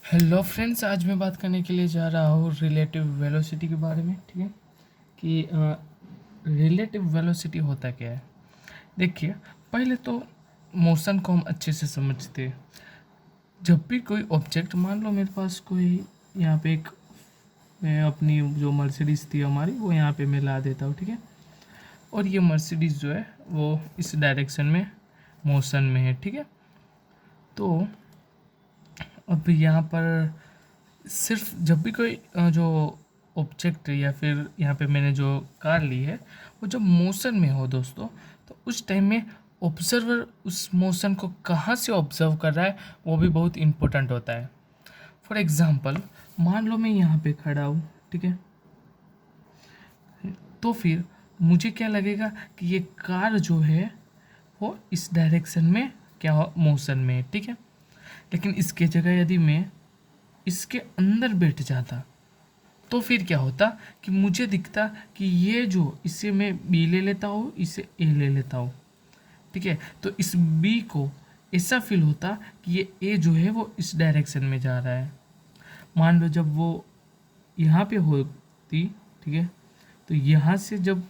Hello friends, आज मैं बात करने के लिए जा रहा हूँ रिलेटिव वेलोसिटी के बारे में। ठीक है कि रिलेटिव वेलोसिटी होता क्या है। देखिए, पहले तो मोशन को हम अच्छे से समझते हैं। जब भी कोई ऑब्जेक्ट, मान लो मेरे पास कोई यहाँ पे एक, मैं अपनी जो मर्सिडीज़ थी हमारी वो यहाँ पे मैं ला देता हूँ। ठीक है, और ये मर्सिडीज़ जो है वो इस डायरेक्शन में मोशन में है। ठीक है, तो अब यहाँ पर सिर्फ जब भी कोई जो ऑब्जेक्ट या फिर यहाँ पे मैंने जो कार ली है वो जब मोशन में हो दोस्तों, तो उस टाइम में ऑब्जर्वर उस मोशन को कहाँ से ऑब्जर्व कर रहा है वो भी बहुत इम्पोर्टेंट होता है। फॉर एग्ज़ाम्पल, मान लो मैं यहाँ पे खड़ा हूँ। ठीक है, तो फिर मुझे क्या लगेगा कि ये कार जो है वो इस डायरेक्शन में क्या हो, मोशन में है। ठीक है, लेकिन इसके जगह यदि मैं इसके अंदर बैठ जाता तो फिर क्या होता कि मुझे दिखता कि ये जो, इसे मैं बी ले लेता हूँ, इसे ए ले लेता हूँ। ठीक है, तो इस बी को ऐसा फील होता कि ये ए जो है वो इस डायरेक्शन में जा रहा है। मान लो जब वो यहाँ पे होती, ठीक है, तो यहाँ से जब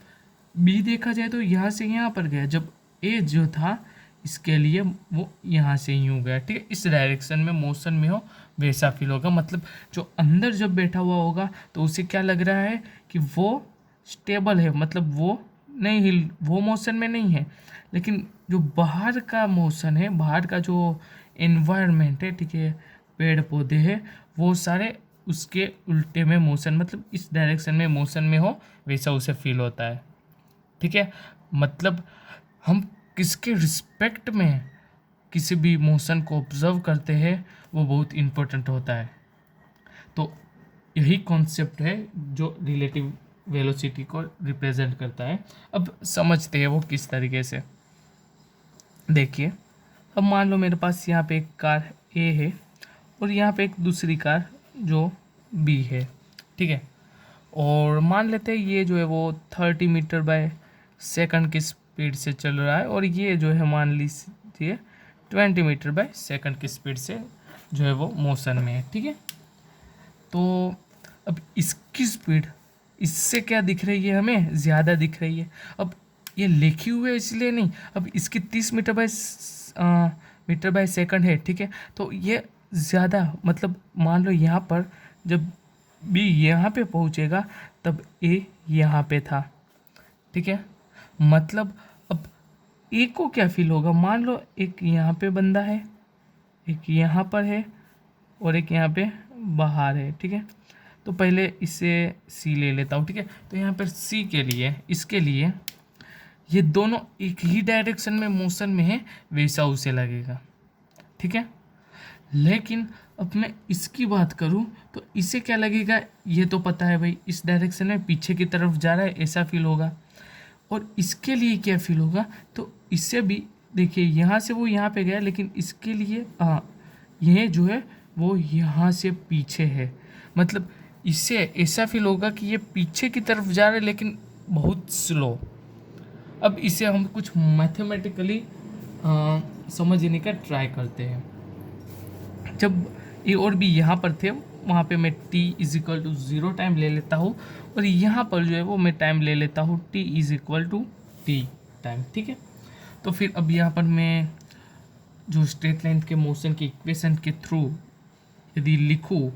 बी देखा जाए तो यहाँ से यहाँ पर गया, जब ए जो था इसके लिए वो यहाँ से यूँ गया। ठीक है, इस डायरेक्शन में मोशन में हो वैसा फील होगा। मतलब जो अंदर जब बैठा हुआ होगा तो उसे क्या लग रहा है कि वो स्टेबल है, मतलब वो नहीं हिल, वो मोशन में नहीं है। लेकिन जो बाहर का मोशन है, बाहर का जो एनवायरनमेंट है, ठीक है, पेड़ पौधे हैं, वो सारे उसके उल्टे में मोशन, मतलब इस डायरेक्शन में मोशन में हो वैसा उसे फील होता है। ठीक है, मतलब हम किसके रिस्पेक्ट में किसी भी मोशन को ऑब्जर्व करते हैं वो बहुत इम्पोर्टेंट होता है। तो यही कॉन्सेप्ट है जो रिलेटिव वेलोसिटी को रिप्रेजेंट करता है। अब समझते हैं वो किस तरीके से। देखिए, अब मान लो मेरे पास यहाँ पे एक कार ए है और यहाँ पे एक दूसरी कार जो बी है। ठीक है, और मान लेते हैं ये जो है वो 30 मीटर बाय सेकंड की स्पीड से चल रहा है और ये जो है मान लीजिए 20 मीटर बाय सेकंड की स्पीड से जो है वो मोशन में है। ठीक है, तो अब इसकी स्पीड इससे क्या दिख रही है, हमें ज़्यादा दिख रही है। अब ये लिखी हुई है इसलिए नहीं, अब इसकी 30 मीटर बाय सेकंड है। ठीक है, तो ये ज़्यादा, मतलब मान लो यहाँ पर जब बी यहाँ पे पहुँचेगा तब ए यहाँ पे था। ठीक है, मतलब अब ए को क्या फील होगा, मान लो एक यहाँ पे बंदा है, एक यहाँ पर है और एक यहाँ पे बाहर है। ठीक है, तो पहले इसे सी ले लेता हूँ। ठीक है, तो यहाँ पर सी के लिए, इसके लिए ये दोनों एक ही डायरेक्शन में मोशन में है वैसा उसे लगेगा। ठीक है, लेकिन अब मैं इसकी बात करूँ तो इसे क्या लगेगा, ये तो पता है भाई इस डायरेक्शन में पीछे की तरफ जा रहा है, ऐसा फील होगा। और इसके लिए क्या फील होगा, तो इससे भी देखिए यहाँ से वो यहाँ पे गया, लेकिन इसके लिए हाँ, ये जो है वो यहाँ से पीछे है। मतलब इससे ऐसा फील होगा कि ये पीछे की तरफ जा रहा है लेकिन बहुत स्लो। अब इसे हम कुछ मैथमेटिकली समझने का ट्राई करते हैं। जब ए और बी यहाँ पर थे वहाँ पे मैं t is equal to 0 time ले लेता हूँ और यहाँ पर जो है वो मैं टाइम ले लेता हूँ t is equal to T time. ठीक है, तो फिर अब यहाँ पर मैं जो स्ट्रेट लाइन के मोशन के इक्वेशन के थ्रू यदि लिखूँ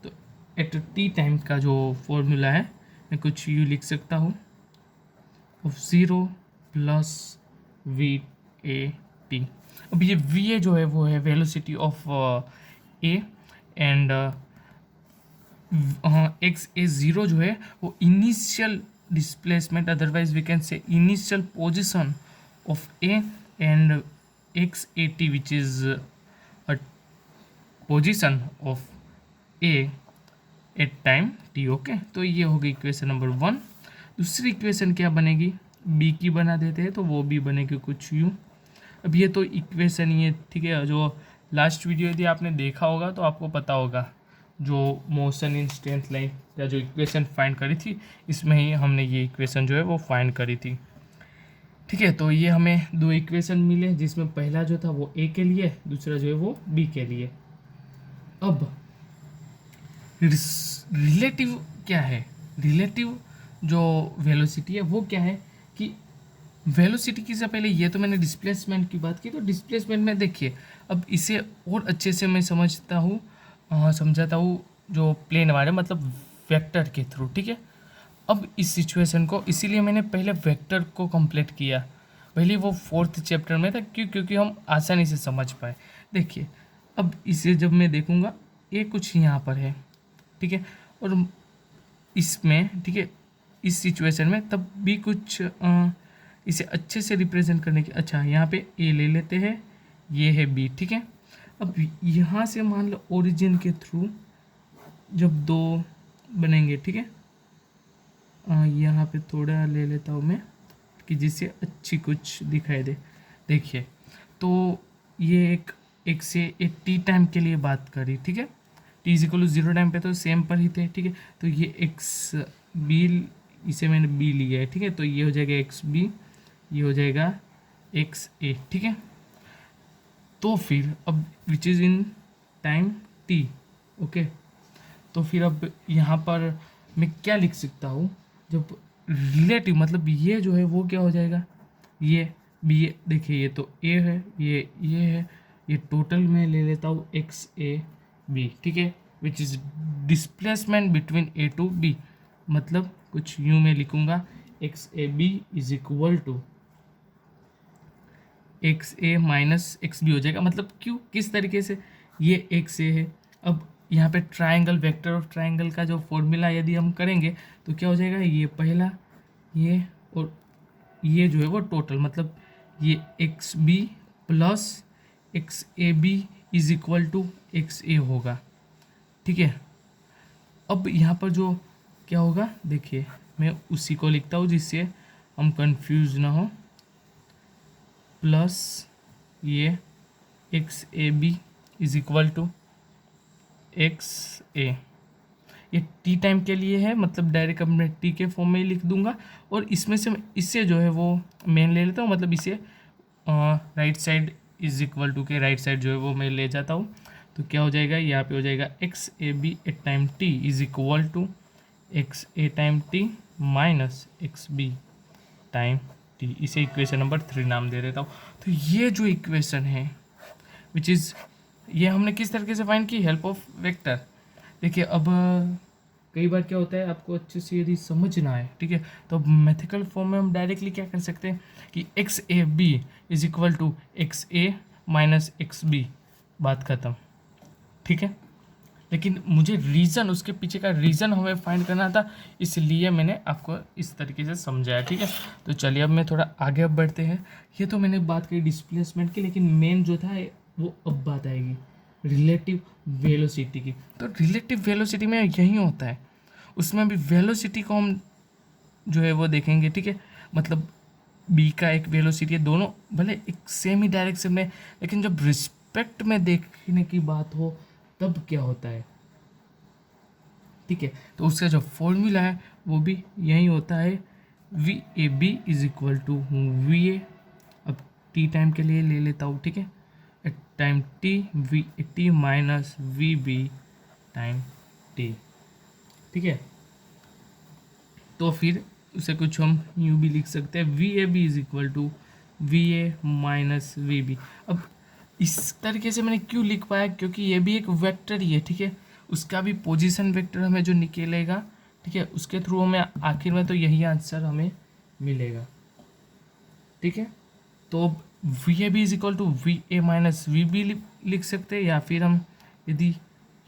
तो एट टी टाइम का जो फॉर्मूला है मैं कुछ यूँ लिख सकता हूँ, of 0 plus V A T. अब ये वी ए जो है वो है velocity of A and X A zero जो है वो initial displacement, otherwise we can say initial position of A and X A T which is a position of A at time T. Okay, तो ये होगी equation number 1। दूसरी equation क्या बनेगी, B की बना देते हैं, तो वो भी बनेगी कुछ यूँ। अब ये तो इक्वेशन ही है, ठीक है, जो लास्ट वीडियो यदि आपने देखा होगा तो आपको पता होगा, जो मोशन इन स्ट्रेट लाइन या जो इक्वेशन फाइंड करी थी इसमें ही हमने ये इक्वेशन जो है वो फाइंड करी थी। ठीक है, तो ये हमें दो इक्वेशन मिले जिसमें पहला जो था वो ए के लिए, दूसरा जो है वो बी के लिए। अब रिलेटिव क्या है, रिलेटिव जो वेलोसिटी है वो क्या है कि वेलोसिटी की से पहले ये तो मैंने डिस्प्लेसमेंट की बात की, तो डिस्प्लेसमेंट में देखिए अब इसे और अच्छे से मैं समझाता हूँ जो प्लेन वाले मतलब वेक्टर के थ्रू, ठीक है। अब इस सिचुएशन को इसीलिए मैंने पहले वेक्टर को कंप्लीट किया, पहले वो 4th चैप्टर में था, क्योंकि हम आसानी से समझ पाए। देखिए अब इसे जब मैं देखूँगा ये कुछ यहाँ पर है, ठीक है, और इसमें, ठीक है, इस सिचुएशन में तब भी कुछ इसे अच्छे से रिप्रेजेंट करने की, अच्छा यहाँ पे ए ले लेते हैं, ये है बी, ठीक है। अब यहाँ से मान लो ओरिजिन के थ्रू जब दो बनेंगे, ठीक है, यहाँ पे थोड़ा ले लेता हूँ मैं कि जिससे अच्छी कुछ दिखाई दे। देखिए तो ये एक से एक टी टाइम के लिए बात करी, ठीक है, T is equal to 0 time पे तो सेम पर ही थे, ठीक है। तो ये एक्स बी, इसे मैंने बी लिया है, ठीक है, तो ये हो जाएगा एक्स बी, ये हो जाएगा एक्स ए, ठीक है। तो फिर अब which is in time T, okay. तो फिर अब यहाँ पर मैं क्या लिख सकता हूँ, जब रिलेटिव मतलब ये जो है वो क्या हो जाएगा, ये बी, देखिए ये तो ए है, ये है, ये टोटल में ले लेता हूँ एक्स ए बी, ठीक है, which is displacement between A to B, मतलब कुछ यूँ में लिखूँगा X A B is equal to X A minus X B हो जाएगा। मतलब क्यों, किस तरीके से, ये एक्स ए है, अब यहाँ पे ट्राइंगल, वेक्टर ऑफ ट्राइंगल का जो फॉर्मूला यदि हम करेंगे तो क्या हो जाएगा, ये पहला, ये और ये जो है वो टोटल, मतलब ये X B plus X A B is equal to X A होगा, ठीक है। अब यहाँ पर जो क्या होगा, देखिए मैं उसी को लिखता हूँ जिससे हम कंफ्यूज ना हो, प्लस ये X A B is equal to X A, ये टी टाइम के लिए है, मतलब डायरेक्ट अब मैं टी के फॉर्म में ही लिख दूंगा, और इसमें से इससे जो है वो मेन ले लेता हूँ, मतलब इसे right side is equal to के राइट साइड जो है वो मैं ले जाता हूँ, तो क्या हो जाएगा, यहाँ पे हो जाएगा X A B at time T is equal to X A time T minus X B time T, इसे इक्वेशन नंबर 3 नाम दे देता हूँ। तो ये जो इक्वेशन है विच इज़, ये हमने किस तरीके से फाइंड की, हेल्प ऑफ वेक्टर। देखिए अब कई बार क्या होता है, आपको अच्छे से यदि समझना है, ठीक है, तो अब मैथमेटिकल फॉर्म में हम डायरेक्टली क्या कर सकते हैं कि X A B is equal to X A minus X B, बात खत्म, ठीक है। लेकिन मुझे रीज़न, उसके पीछे का रीज़न हमें फाइंड करना था, इसलिए मैंने आपको इस तरीके से समझाया, ठीक है। तो चलिए अब मैं थोड़ा आगे अब बढ़ते हैं। ये तो मैंने बात करी डिस्प्लेसमेंट की, लेकिन मेन जो था वो अब बात आएगी रिलेटिव वेलोसिटी की। तो रिलेटिव वेलोसिटी में यही होता है, उसमें भी वेलोसिटी को हम जो है वो देखेंगे, ठीक है, मतलब बी का एक वेलोसिटी है, दोनों भले एक सेम ही डायरेक्शन में, लेकिन जब रिस्पेक्ट में देखने की बात हो तब क्या होता है, ठीक है। तो उसका जो फॉर्मूला है वो भी यही होता है, V A B is equal to V A, अब टी टाइम के लिए ले लेता हूँ, ठीक है, at time T V A T minus V B time T, ठीक है। तो फिर उसे कुछ हम यूँ भी लिख सकते हैं, V A B is equal to V A minus V B. अब इस तरीके से मैंने क्यों लिख पाया, क्योंकि ये भी एक वेक्टर ही है, ठीक है, उसका भी पोजीशन वेक्टर हमें जो निकलेगा, ठीक है, उसके थ्रू हमें आखिर में तो यही आंसर हमें मिलेगा, ठीक है। तो अब V A B is equal to V A minus V B लिख सकते हैं, या फिर हम यदि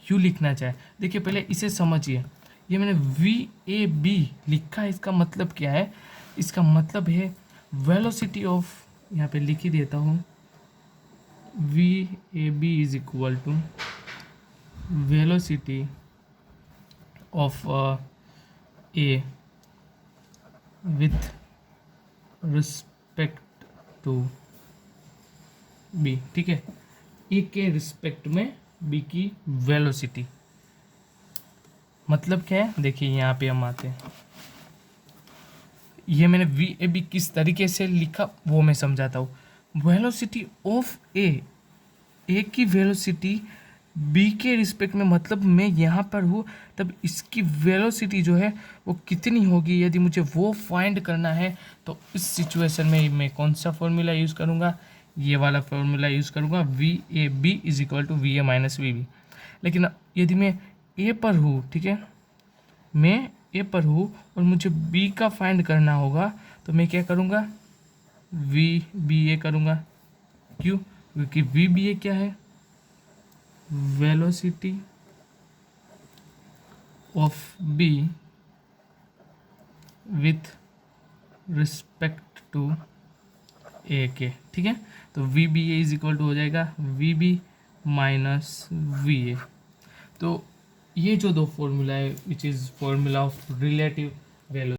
यू लिखना चाहे, देखिए पहले इसे समझिए, ये मैंने वी ए बी लिखा है, इसका मतलब क्या है, इसका मतलब है वेलोसिटी ऑफ, यहाँ पे लिख ही देता हूँ, V A B is equal to velocity of A with respect to B, ठीक है, ए के रिस्पेक्ट में बी की वेलोसिटी। मतलब क्या है, देखिए यहाँ पे हम आते हैं, ये मैंने वी ए बी किस तरीके से लिखा वो मैं समझाता हूँ। वेलोसिटी ऑफ ए, ए की वेलोसिटी बी के रिस्पेक्ट में, मतलब मैं यहाँ पर हूँ, तब इसकी वेलोसिटी जो है वो कितनी होगी, यदि मुझे वो फाइंड करना है तो इस सिचुएशन में मैं कौन सा फॉर्मूला यूज़ करूँगा, ये वाला फॉर्मूला यूज़ करूँगा, V A B is equal to V A minus V B. लेकिन यदि मैं ए पर हूँ, ठीक है, मैं ए पर हूँ और मुझे बी का फाइंड करना होगा, तो मैं क्या करूँगा, वी बी ए करूँगा। क्यों? क्योंकि वी बी ए क्या है, velocity of B with respect to A के, ठीक है। तो V B A is equal to हो जाएगा V B minus V A. तो ये जो दो फॉर्मूला है which is formula of relative velocity,